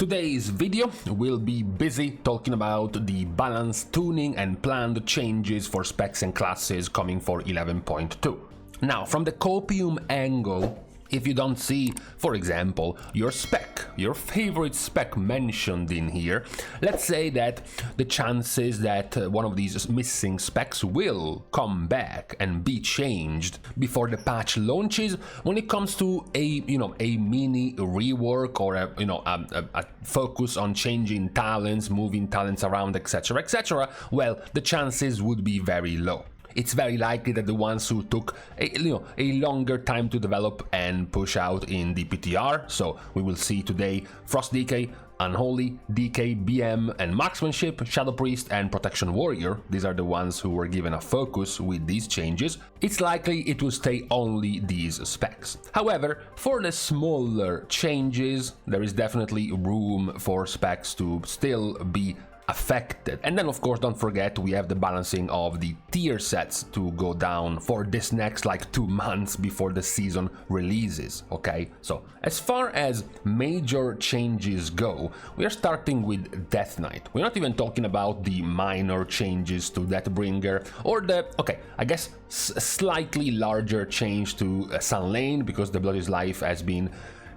Today's video will be busy talking about the balance tuning and planned changes for specs and classes coming for 11.2. Now, from the copium angle, if you don't see, for example, your favorite spec mentioned in here, let's say that the chances that one of these missing specs will come back and be changed before the patch launches, when it comes to a mini rework or a focus on changing talents, moving talents around, etc., well, the chances would be very low. It's very likely that the ones who took a longer time to develop and push out in the PTR, so we will see today Frost DK, Unholy DK, BM, and Marksmanship, Shadow Priest, and Protection Warrior. These are the ones who were given a focus with these changes. It's likely it will stay only these specs. However, for the smaller changes, there is definitely room for specs to still be affected. And then of course don't forget we have the balancing of the tier sets to go down for this next 2 months before the season releases. Okay, so as far as major changes go, we are starting with Death Knight. We're not even talking about the minor changes to Deathbringer or the, I guess slightly larger change to Sun Lane, because the Blood is Life has been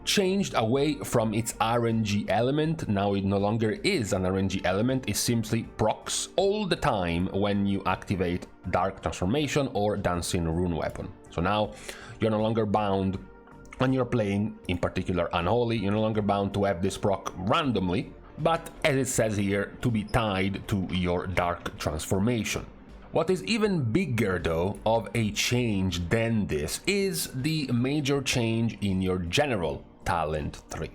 changed away from its RNG element. Now it no longer is an RNG element, it simply procs all the time when you activate Dark Transformation or Dancing Rune Weapon. So now you're no longer bound, when you're playing, in particular Unholy, you're no longer bound to have this proc randomly, but as it says here, to be tied to your Dark Transformation. What is even bigger though of a change than this is the major change in your general talent tree.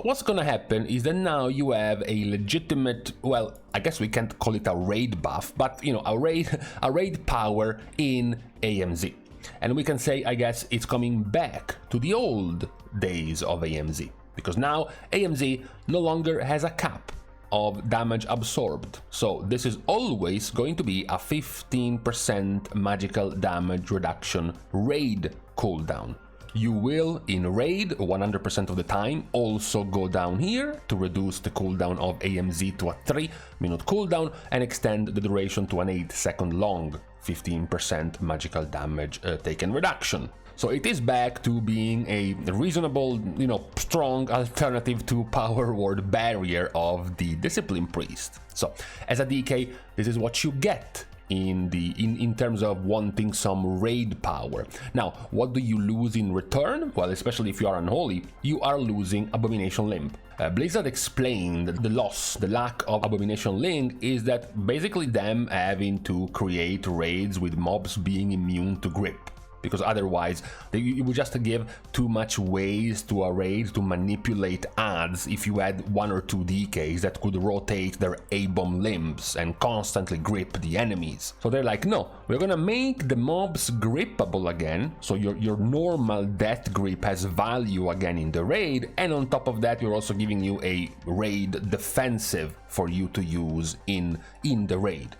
What's gonna happen is that now you have a legitimate, well, I guess we can't call it a raid buff, but a raid power in AMZ. And we can say, I guess, it's coming back to the old days of AMZ, because now AMZ no longer has a cap of damage absorbed. So this is always going to be a 15% magical damage reduction raid cooldown. You will, in raid, 100% of the time, also go down here to reduce the cooldown of AMZ to a 3-minute cooldown and extend the duration to an 8-second long 15% magical damage taken reduction. So it is back to being a reasonable, strong alternative to Power Word Barrier of the Discipline Priest. So as a DK, this is what you get in terms of wanting some raid power. Now, what do you lose in return? Well, especially if you are Unholy, you are losing Abomination Limb. Blizzard explained the lack of Abomination Limb is that basically them having to create raids with mobs being immune to grip. Because otherwise you would just give too much ways to a raid to manipulate adds if you had 1 or 2 DKs that could rotate their A-bomb limbs and constantly grip the enemies. So they're like, no, we're gonna make the mobs grippable again, so your normal death grip has value again in the raid, and on top of that we're also giving you a raid defensive for you to use in the raid.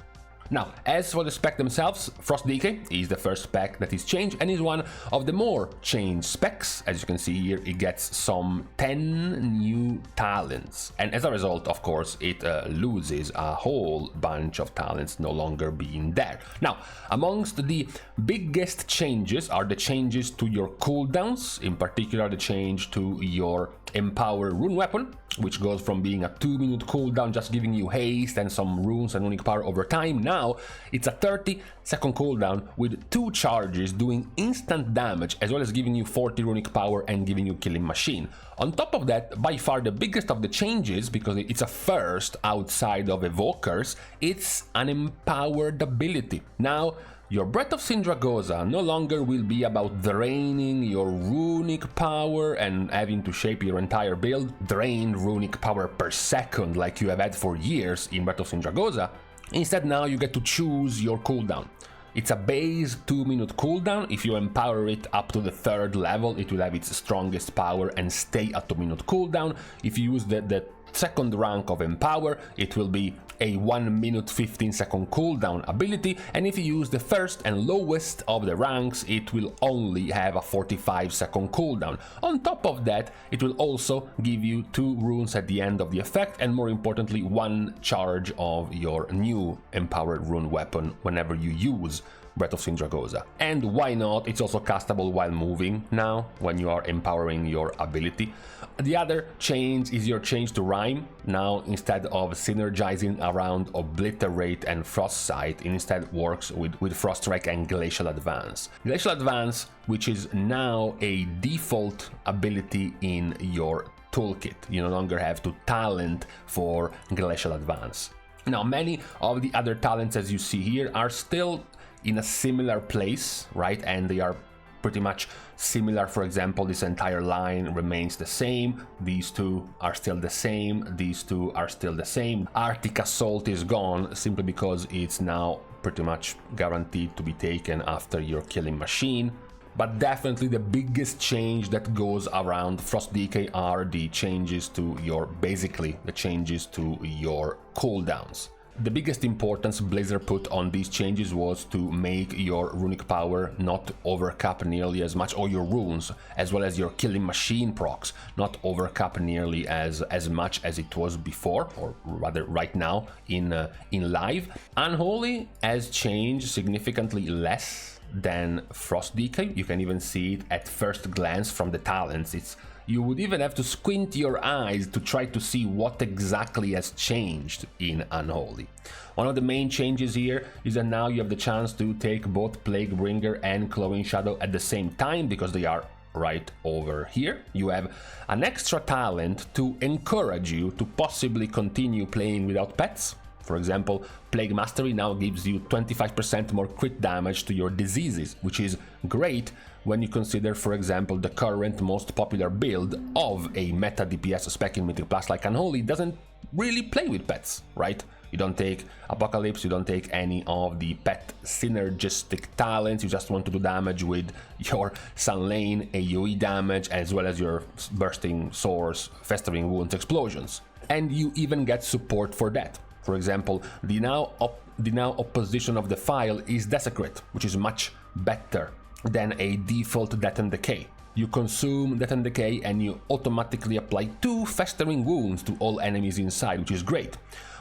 Now, as for the spec themselves, Frost DK is the first spec that is changed and is one of the more changed specs. As you can see here, it gets some 10 new talents. And as a result, of course, it loses a whole bunch of talents no longer being there. Now, amongst the biggest changes are the changes to your cooldowns, in particular the change to your Empower Rune Weapon, which goes from being a 2-minute cooldown, just giving you haste and some runes and runic power over time. Now it's a 30-second cooldown with 2 charges doing instant damage, as well as giving you 40 runic power and giving you Killing Machine. On top of that, by far the biggest of the changes, because it's a first outside of Evokers, it's an empowered ability. Now, your Breath of Sindragosa no longer will be about draining your runic power and having to shape your entire build, drain runic power per second like you have had for years in Breath of Sindragosa. Instead, now you get to choose your cooldown. It's a base 2-minute cooldown. If you empower it up to the 3rd level, it will have its strongest power and stay at 2-minute cooldown. If you use the 2nd rank of empower, it will be a 1-minute 15-second cooldown ability, and if you use the 1st and lowest of the ranks, it will only have a 45-second cooldown. On top of that, it will also give you 2 runes at the end of the effect, and more importantly, 1 charge of your new empowered rune weapon whenever you use Breath of Sindragosa. And why not? It's also castable while moving now, when you are empowering your ability. The other change is your change to Rhyme. Now, instead of synergizing around Obliterate and Frostsight, it instead works with Frost Strike and Glacial Advance. Glacial Advance, which is now a default ability in your toolkit. You no longer have to talent for Glacial Advance. Now, many of the other talents, as you see here, are still in a similar place, right? And they are pretty much similar. For example, this entire line remains the same. These 2 are still the same. These 2 are still the same. Arctic Assault is gone simply because it's now pretty much guaranteed to be taken after your killing machine. But definitely the biggest change that goes around Frost DK are the changes to your, basically the changes to your cooldowns. The biggest importance Blizzard put on these changes was to make your runic power not overcap nearly as much, or your runes, as well as your killing machine procs, not overcap nearly as much as it was before, or rather right now in live. Unholy has changed significantly less than Frost DK. You can even see it at first glance from the talents. You would even have to squint your eyes to try to see what exactly has changed in Unholy. One of the main changes here is that now you have the chance to take both Plaguebringer and Glowing Shadow at the same time, because they are right over here. You have an extra talent to encourage you to possibly continue playing without pets. For example, Plague Mastery now gives you 25% more crit damage to your diseases, which is great when you consider, for example, the current most popular build of a meta DPS spec in Mythic Plus like Unholy doesn't really play with pets, right? You don't take Apocalypse, you don't take any of the pet synergistic talents, you just want to do damage with your Sun Lane, AoE damage, as well as your Bursting Swords, Festering Wounds, Explosions. And you even get support for that. For example, the now opposition of the file is Desecrate, which is much better than a default Death and Decay. You consume Death and Decay and you automatically apply 2 Festering Wounds to all enemies inside, which is great.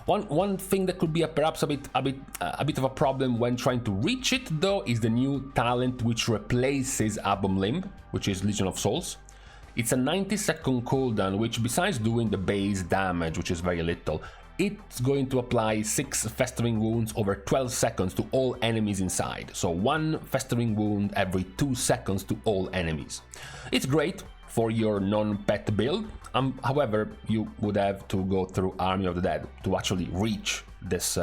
One thing that could be perhaps a bit of a problem when trying to reach it, though, is the new talent which replaces Abom Limb, which is Legion of Souls. It's a 90-second cooldown, which besides doing the base damage, which is very little, it's going to apply 6 Festering Wounds over 12 seconds to all enemies inside. So 1 Festering Wound every 2 seconds to all enemies. It's great for your non-pet build. However, you would have to go through Army of the Dead to actually reach this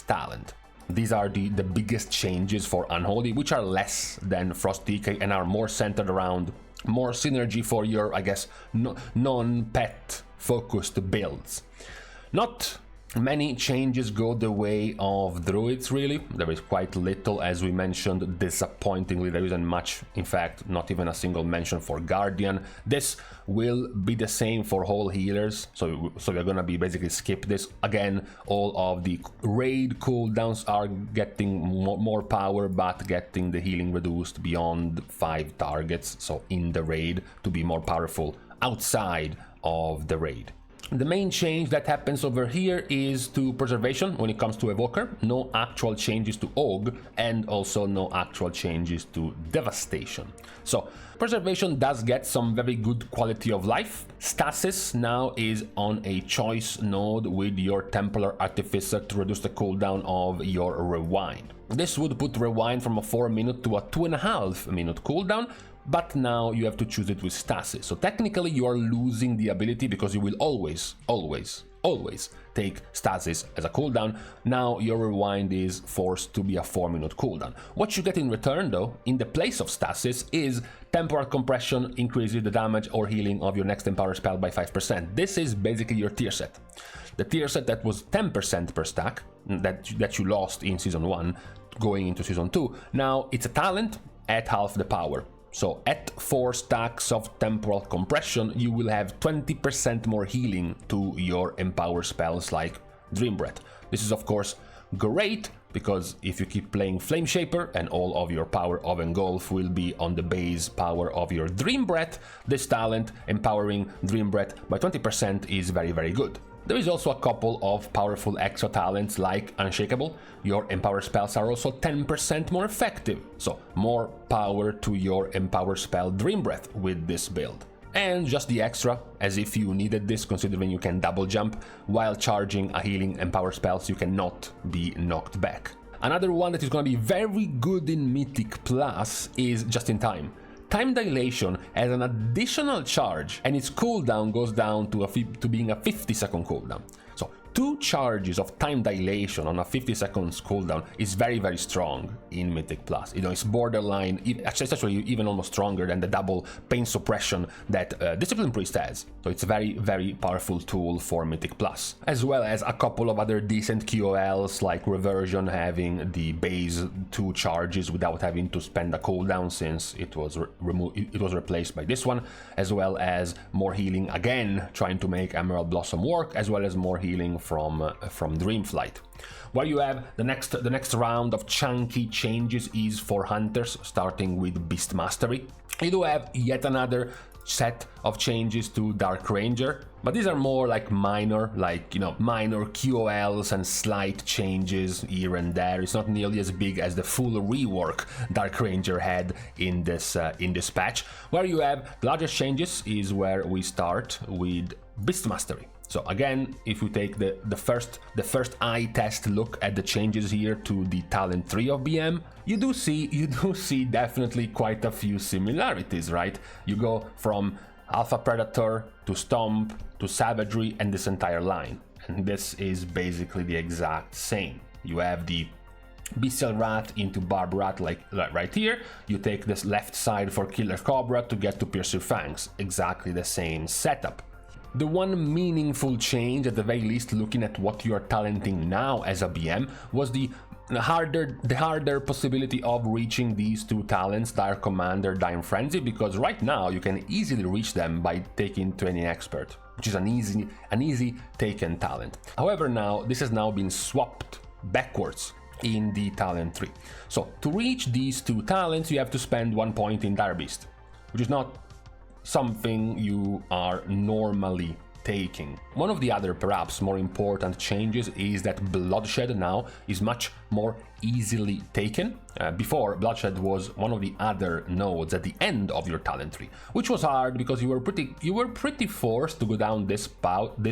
talent. These are the biggest changes for Unholy, which are less than Frost DK and are more centered around more synergy for your, I guess, non-pet focused builds. Not many changes go the way of Druids, really. There is quite little, as we mentioned. Disappointingly, there isn't much. In fact, not even a single mention for Guardian. This will be the same for whole healers, so we're gonna be basically skip this. Again, all of the raid cooldowns are getting more power, but getting the healing reduced beyond 5 targets, so in the raid, to be more powerful outside of the raid. The main change that happens over here is to Preservation when it comes to Evoker. No actual changes to Og, and also no actual changes to Devastation. So Preservation does get some very good quality of life. Stasis now is on a choice node with your Templar Artificer to reduce the cooldown of your Rewind. This would put Rewind from a 4-minute to a 2.5-minute cooldown, but now you have to choose it with Stasis. So technically you are losing the ability because you will always take Stasis as a cooldown. Now your Rewind is forced to be a 4-minute cooldown. What you get in return, though, in the place of Stasis, is Temporal Compression, increases the damage or healing of your next Empower spell by 5%. This is basically your tier set. The tier set that was 10% per stack, that you lost in Season 1, going into Season 2. Now, it's a talent at half the power. So at 4 stacks of temporal compression, you will have 20% more healing to your empower spells like Dream Breath. This is of course great, because if you keep playing Flame Shaper and all of your power of Engulf will be on the base power of your Dream Breath, this talent empowering Dream Breath by 20% is very, very good. There is also a couple of powerful extra talents like Unshakable. Your empower spells are also 10% more effective, so more power to your empower spell Dream Breath with this build. And just the extra, as if you needed this, considering you can double jump, while charging a healing empower spells you cannot be knocked back. Another one that is going to be very good in Mythic Plus is Just in Time. Time Dilation has an additional charge, and its cooldown goes down to being a 50-second cooldown. So 2 charges of Time Dilation on a 50 seconds cooldown is very, very strong in Mythic Plus. You know, it's borderline, it's actually even almost stronger than the double pain suppression that Discipline Priest has. So it's a very, very powerful tool for Mythic Plus. As well as a couple of other decent QOLs like Reversion having the base 2 charges without having to spend a cooldown, since it was replaced by this one, as well as more healing again, trying to make Emerald Blossom work, as well as more healing from Dreamflight. Where you have the next round of chunky changes is for Hunters, starting with Beast Mastery. You do have yet another set of changes to Dark Ranger, but these are more like minor, minor QOLs and slight changes here and there. It's not nearly as big as the full rework Dark Ranger had in this patch. Where you have the largest changes is where we start with Beast Mastery. So again, if we take the first eye test look at the changes here to the Talent 3 of BM, you do see definitely quite a few similarities, right? You go from Alpha Predator to Stomp to Savagery and this entire line, and this is basically the exact same. You have the Bestial Rat into Barb Rat like right here. You take this left side for Killer Cobra to get to Pierce Your Fangs. Exactly the same setup. The one meaningful change, at the very least looking at what you are talenting now as a BM, was the harder possibility of reaching these 2 talents, Dire Commander, Dying Frenzy, because right now you can easily reach them by taking Training Expert, which is an easy taken talent. However, now this has now been swapped backwards in the Talent 3. So to reach these 2 talents you have to spend 1 point in Dire Beast, which is not something you are normally taking. One of the other perhaps more important changes is that Bloodshed now is much more easily taken. Before, Bloodshed was one of the other nodes at the end of your talent tree, which was hard because you were pretty forced to go down this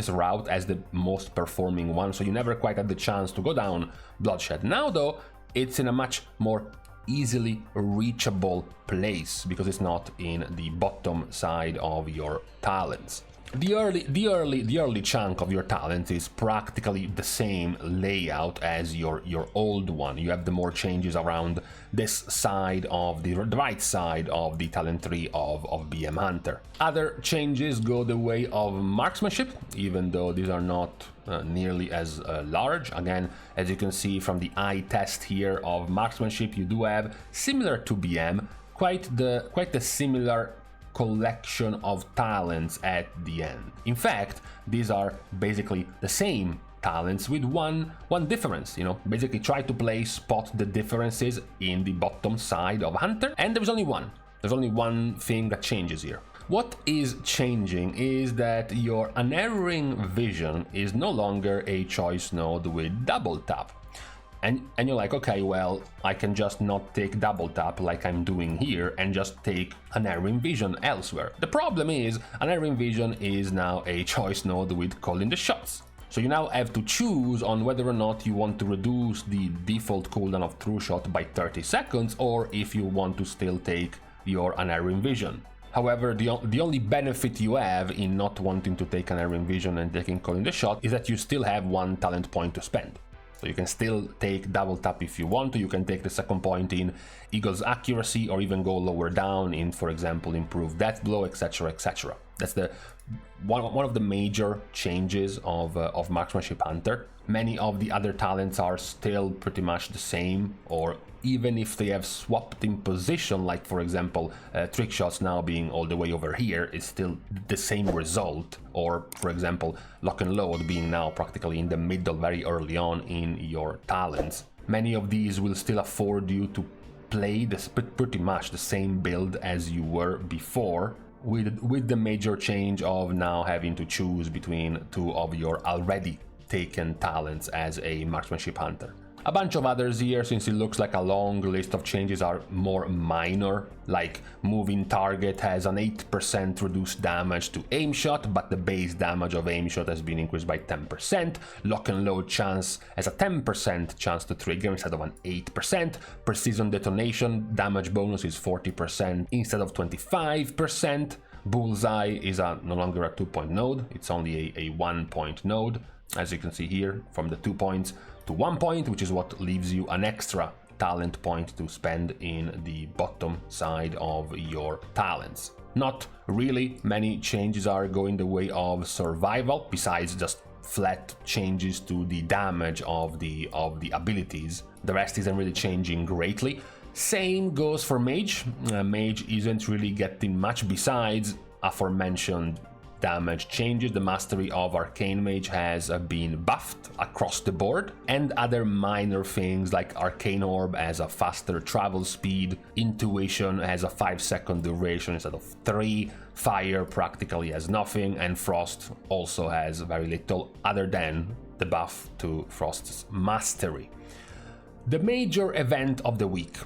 route as the most performing one, so you never quite had the chance to go down Bloodshed. Now though, it's in a much more easily reachable place because it's not in the bottom side of your talents. The early chunk of your talent is practically the same layout as your old one. You have the more changes around this side of the right side of the talent tree of BM Hunter. Other changes go the way of Marksmanship, even though these are not nearly as large. Again, as you can see from the eye test here of Marksmanship, you do have, similar to BM, quite the similar collection of talents at the end. In fact, these are basically the same talents with one difference. You know, basically try to spot the differences in the bottom side of Hunter, and there's only one thing that changes here. What is changing is that your Unerring Vision is no longer a choice node with double tap. And you're like, okay, well, I can just not take double tap like I'm doing here and just take Unerring Vision elsewhere. The problem is, Unerring Vision is now a choice node with Calling the Shots. So you now have to choose on whether or not you want to reduce the default cooldown of True Shot by 30 seconds or if you want to still take your Unerring Vision. However, the only benefit you have in not wanting to take Unerring Vision and taking Calling the Shot is that you still have 1 talent point to spend. So you can still take double tap if you want to. You can take the second point in Eagle's Accuracy or even go lower down in, for example, Improved Death Blow, etc, etc. That's the one of the major changes of Marksmanship Hunter. Many of the other talents are still pretty much the same, or even if they have swapped in position, like for example trick shots now being all the way over here is still the same result, or for example lock and load being now practically in the middle very early on in your talents. Many of these will still afford you to play pretty much the same build as you were before, with the major change of now having to choose between two of your already taken talents as a Marksmanship Hunter. A bunch of others here, since it looks like a long list of changes, are more minor, like moving target has an 8% reduced damage to aim shot, but the base damage of aim shot has been increased by 10%. Lock and load chance has a 10% chance to trigger instead of an 8%. Precision detonation damage bonus is 40% instead of 25%. Bullseye is no longer a 2-point node, it's only a 1-point node, as you can see here, from the 2 points to 1 point, which is what leaves you an extra talent point to spend in the bottom side of your talents. Not really many changes are going the way of survival, besides just flat changes to the damage of the abilities. The rest isn't really changing greatly. Same goes for Mage. Mage isn't really getting much besides aforementioned damage changes. The mastery of Arcane Mage has been buffed across the board, and other minor things like Arcane Orb has a faster travel speed, Intuition has a 5-second duration instead of 3, Fire practically has nothing, and Frost also has very little other than the buff to Frost's mastery. The major event of the week,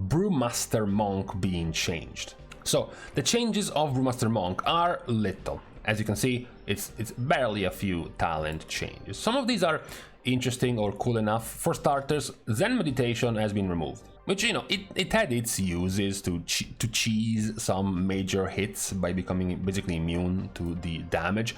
Brewmaster Monk being changed. So the changes of Brewmaster Monk are little. As you can see, it's barely a few talent changes. Some of these are interesting or cool enough. For starters, Zen Meditation has been removed, which, you know, it had its uses to cheese some major hits by becoming basically immune to the damage.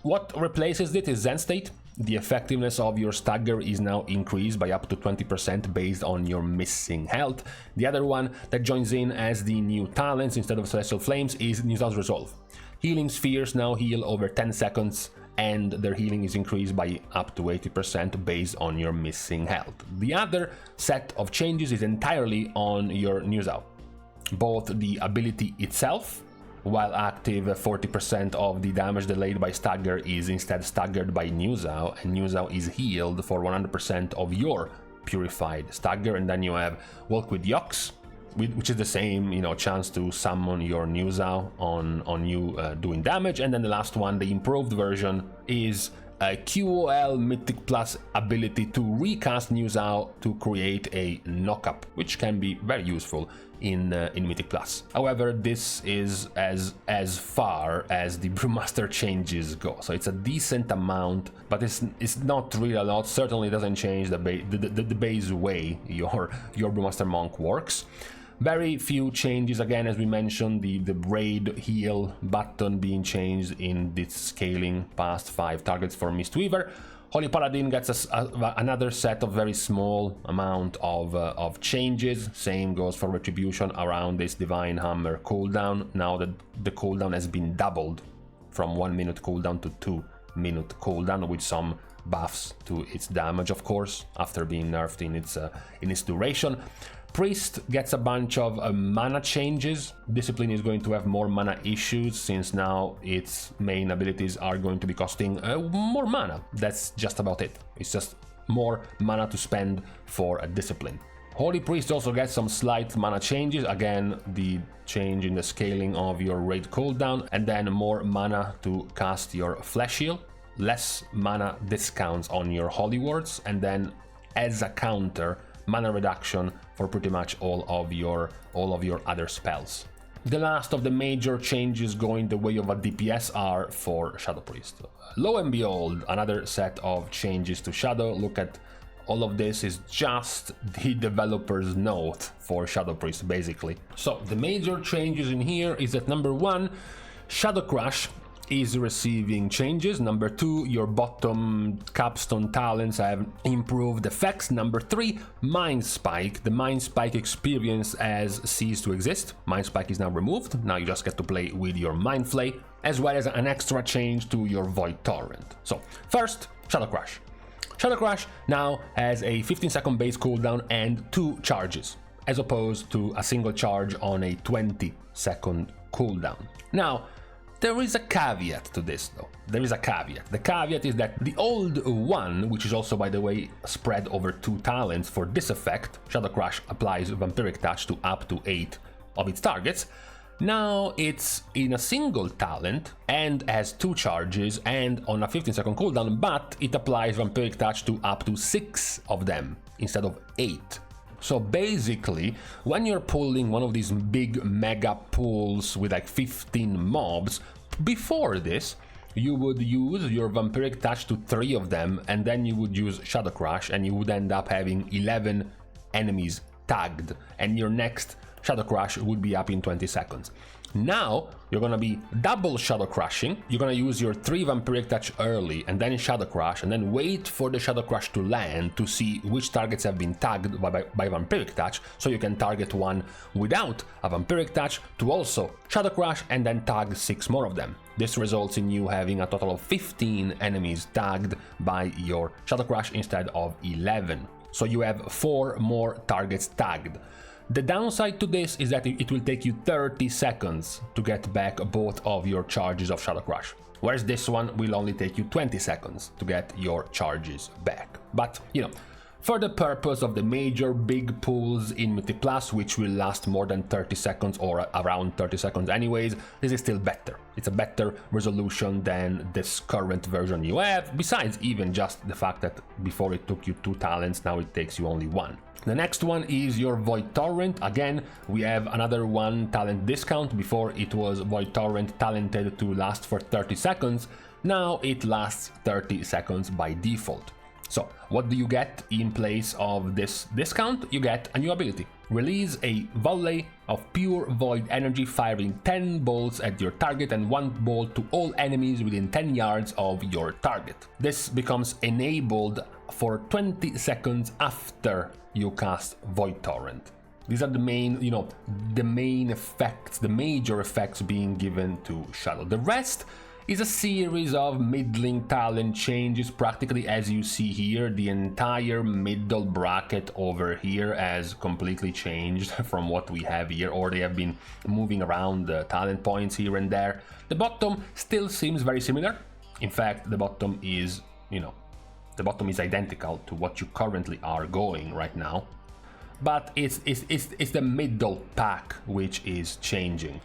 What replaces it is Zen State. The effectiveness of your stagger is now increased by up to 20% based on your missing health. The other one that joins in as the new talents instead of Celestial Flames is Newsau's Resolve. Healing spheres now heal over 10 seconds, and their healing is increased by up to 80% based on your missing health. The other set of changes is entirely on your Newsau. Both the ability itself, while active, 40% of the damage delayed by stagger is instead staggered by Newsau, and Newsau is healed for 100% of your purified stagger. And then you have Walk with Yox, which is the same, you know, chance to summon your Newsau on you doing damage. And then the last one, the improved version, is a QOL Mythic Plus ability to recast Newsau to create a knock-up, which can be very useful in Mythic Plus. However, this is as far as the Brewmaster changes go, so it's a decent amount, but it's not really a lot. Certainly doesn't change the base way your Brewmaster Monk works. Very few changes, again, as we mentioned, the raid heal button being changed in this scaling past 5 targets for Mistweaver. Holy Paladin gets another set of very small amount of changes. Same goes for Retribution around this Divine Hammer cooldown, now that the cooldown has been doubled from 1 minute cooldown to 2 minute cooldown, with some buffs to its damage, of course, after being nerfed in its duration. Priest gets a bunch of mana changes. Discipline is going to have more mana issues, since now its main abilities are going to be costing more mana. That's just about it. It's just more mana to spend for a Discipline. Holy Priest also gets some slight mana changes. Again, the change in the scaling of your raid cooldown, and then more mana to cast your Flesh Heal, less mana discounts on your Holy Wards, and then as a counter, mana reduction for pretty much all of your other spells. The last of the major changes going the way of a DPS are for Shadow Priest. Lo and behold, another set of changes to Shadow. Look at all of this is just the developer's note for Shadow Priest, basically. So the major changes in here is that number 1, Shadow Crush is receiving changes. Number 2, your bottom capstone talents have improved effects. Number 3, Mind Spike. The Mind Spike experience has ceased to exist. Mind Spike is now removed. Now you just get to play with your Mind Flay. as well as an extra change to your Void Torrent. So first, Shadow Crash. Shadow Crash now has a 15-second base cooldown and 2 charges, as opposed to a single charge on a 20-second cooldown. Now, there is a caveat to this though. There is a caveat. The caveat is that the old one, which is also by the way spread over 2 talents for this effect, Shadow Crash applies Vampiric Touch to up to 8 of its targets. Now it's in a single talent and has 2 charges and on a 15-second cooldown, but it applies Vampiric Touch to up to 6 of them instead of 8. So basically, when you're pulling one of these big mega pulls with like 15 mobs, before this, you would use your Vampiric Touch to 3 of them, and then you would use Shadow Crash, and you would end up having 11 enemies tagged, and your next Shadow Crash would be up in 20 seconds. Now, you're gonna be double Shadow Crashing. You're gonna use your 3 Vampiric Touch early, and then Shadow Crash, and then wait for the Shadow Crash to land to see which targets have been tagged by Vampiric Touch, so you can target one without a Vampiric Touch to also Shadow Crash, and then tag 6 more of them. This results in you having a total of 15 enemies tagged by your Shadow Crash instead of 11. So you have 4 more targets tagged. The downside to this is that it will take you 30 seconds to get back both of your charges of Shadow Crash, whereas this one will only take you 20 seconds to get your charges back. But, you know, for the purpose of the major big pulls in Mythic Plus, which will last more than 30 seconds or around 30 seconds anyways, this is still better. It's a better resolution than this current version you have, besides even just the fact that before it took you 2 talents, now it takes you only 1. The next one is your Void Torrent. Again, we have another 1 talent discount. Before it was Void Torrent talented to last for 30 seconds. Now it lasts 30 seconds by default. So what do you get in place of this discount? You get a new ability. Release a volley of pure void energy firing 10 bolts at your target and 1 bolt to all enemies within 10 yards of your target. This becomes enabled for 20 seconds after you cast Void Torrent. These are the main, the main effects, the major effects being given to Shadow. The rest is a series of middling talent changes. Practically, as you see here, the entire middle bracket over here has completely changed from what we have here, or they have been moving around the talent points here and there. The bottom still seems very similar. In fact, the bottom is, the bottom is identical to what you currently are going right now. But it's the middle pack which is changing.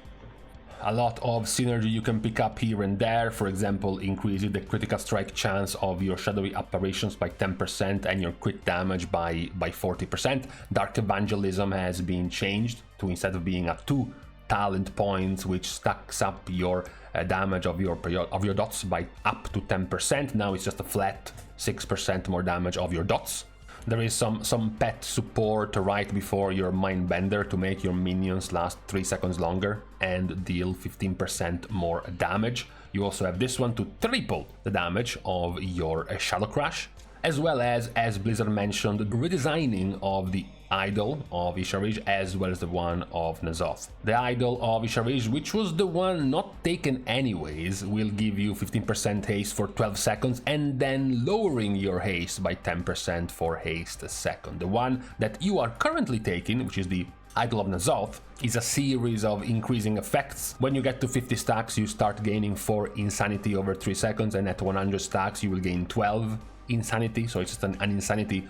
A lot of synergy you can pick up here and there. For example, increasing the critical strike chance of your shadowy apparitions by 10% and your crit damage by 40%. Dark Evangelism has been changed to, instead of being at 2 talent points, which stacks up your damage of your dots by up to 10%. Now it's just a flat 6% more damage of your dots. There is some pet support right before your Mindbender to make your minions last 3 seconds longer and deal 15% more damage. You also have this one to triple the damage of your Shadow Crash, as well as Blizzard mentioned, the redesigning of the idol of Isharij as well as the one of N'Zoth. The idol of Isharij, which was the one not taken anyways, will give you 15% haste for 12 seconds and then lowering your haste by 10% for haste a second. The one that you are currently taking, which is the Idol of N'Zoth, is a series of increasing effects. When you get to 50 stacks, you start gaining 4 insanity over 3 seconds, and at 100 stacks, you will gain 12 insanity. So it's just an insanity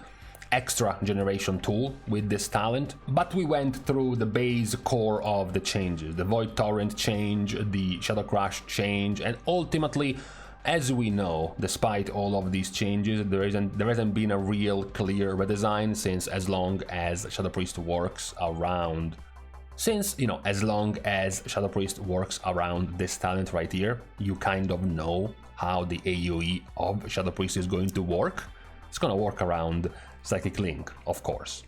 extra generation tool with this talent. But we went through the base core of the changes: the Void Torrent change, the Shadow Crash change, and ultimately, as we know, despite all of these changes, there hasn't been a real clear redesign since as long as Shadow Priest works around this talent right here, you kind of know how the AoE of Shadow Priest is going to work. It's gonna work around Psychic Link, of course.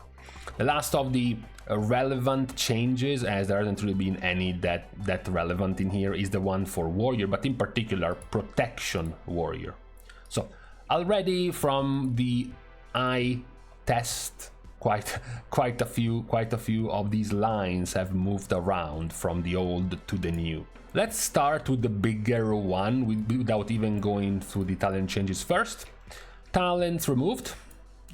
The last of the relevant changes, as there hasn't really been any that relevant in here, is the one for Warrior, but in particular Protection Warrior. So already from the eye test, quite a few of these lines have moved around from the old to the new. Let's start with the bigger one without even going through the talent changes first. Talents removed.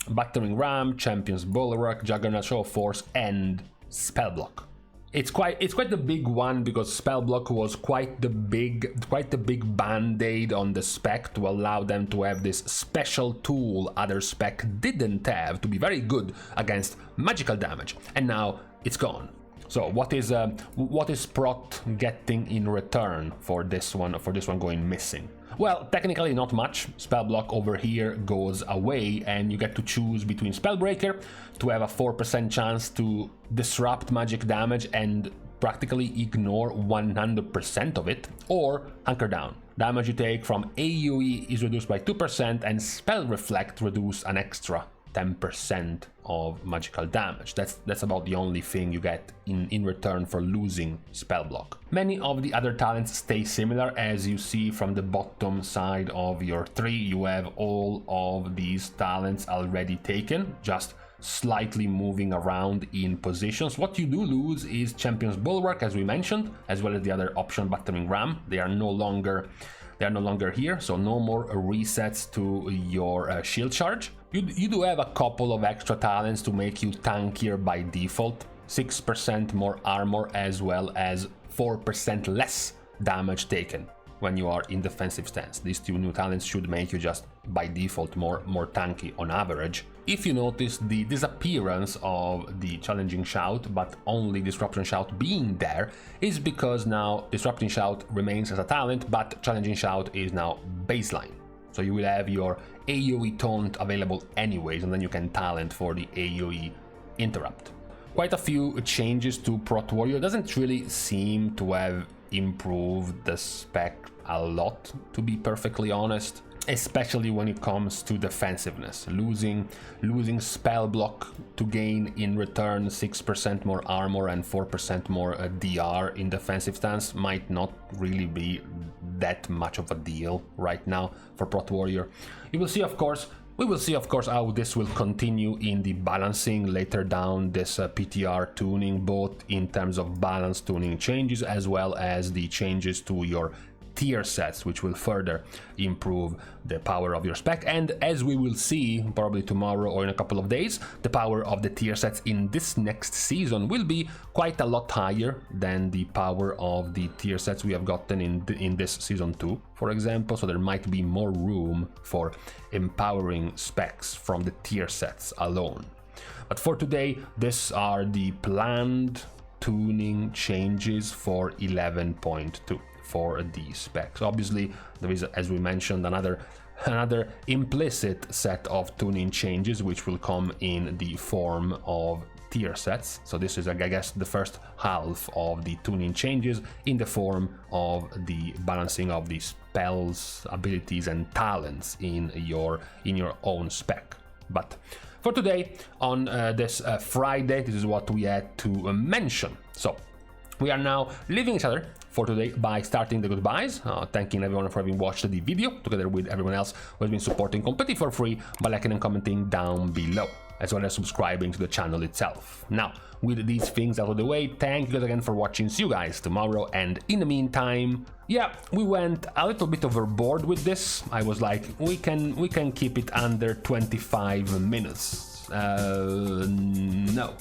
Battering Ram, Champion's Bulwark, Juggernaut, Show of Force, and Spellblock. It's quite the big one because Spellblock was quite the big band-aid on the spec to allow them to have this special tool other spec didn't have to be very good against magical damage, and now it's gone. So what is Prot getting in return for this one going missing? Well, technically not much. Spellblock over here goes away and you get to choose between Spellbreaker to have a 4% chance to disrupt magic damage and practically ignore 100% of it, or Hunker Down. Damage you take from AoE is reduced by 2% and Spell Reflect reduce an extra 10% of magical damage. That's about the only thing you get in return for losing Spellblock. Many of the other talents stay similar. As you see from the bottom side of your tree, you have all of these talents already taken, just slightly moving around in positions. What you do lose is Champion's Bulwark, as we mentioned, as well as the other option, Battering Ram. They are no longer here, so no more resets to your shield charge. You do have a couple of extra talents to make you tankier by default. 6% more armor as well as 4% less damage taken when you are in defensive stance. These two new talents should make you just by default more tanky on average. If you notice the disappearance of the Challenging Shout, but only Disruption Shout being there, is because now Disrupting Shout remains as a talent, but Challenging Shout is now baseline. So you will have your AoE taunt available anyways, and then you can talent for the AoE interrupt. Quite a few changes to Prot Warrior. It doesn't really seem to have improved the spec a lot, to be perfectly honest, especially when it comes to defensiveness. Losing spell block to gain in return 6% more armor and 4% more DR in defensive stance might not really be that much of a deal right now for Prot Warrior. We will see, of course, how this will continue in the balancing later down this PTR tuning, both in terms of balance tuning changes as well as the changes to your tier sets, which will further improve the power of your spec. And as we will see probably tomorrow or in a couple of days, the power of the tier sets in this next season will be quite a lot higher than the power of the tier sets we have gotten in this season 2, for example. So there might be more room for empowering specs from the tier sets alone. But for today, these are the planned tuning changes for 11.2 for these specs. Obviously, there is, as we mentioned, another implicit set of tuning changes which will come in the form of tier sets. So this is, I guess, the first half of the tuning changes in the form of the balancing of the spells, abilities, and talents in your own spec. But for today, on this Friday, this is what we had to mention. So we are now leaving each other for today by starting the goodbyes, thanking everyone for having watched the video, together with everyone else who has been supporting completely for free by liking and commenting down below, as well as subscribing to the channel itself. Now, with these things out of the way, thank you guys again for watching. See you guys tomorrow, and in the meantime, yeah, we went a little bit overboard with this. I was like, we can keep it under 25 minutes. No.